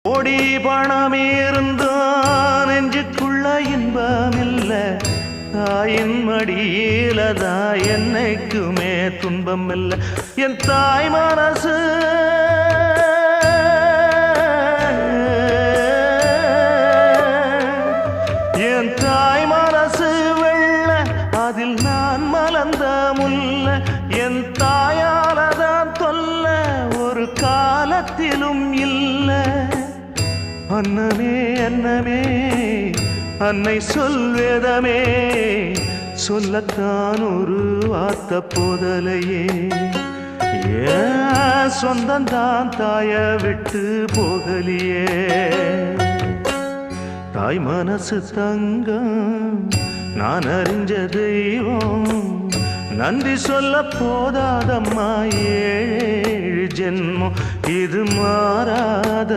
கோடி பணம் இருந்தான் நெஞ்சுக்குள்ள இன்பமில்ல, தாயின் மடியிலதான் என்னைக்குமே துன்பம் இல்ல. என் தாய் மனசு என் தாய் மனசு வெள்ள, அதில் நான் மலர்ந்த முல்ல. என் தாயாலதான் தொல்ல ஒரு காலத்திலும் இல்ல. அன்னமே அன்னமே அன்னை சொல்வேதமே, சொல்லத்தான் ஒரு வார்த்தை போதலையே. ஏன் சொந்தந்தான் தாய விட்டு போகலியே. தாய் மனசு தங்கம் நான் அறிஞ்ச தெய்வம், நன்றி சொல்ல போதாதம்மா ஏழு ஜென்மம். இது மாறாத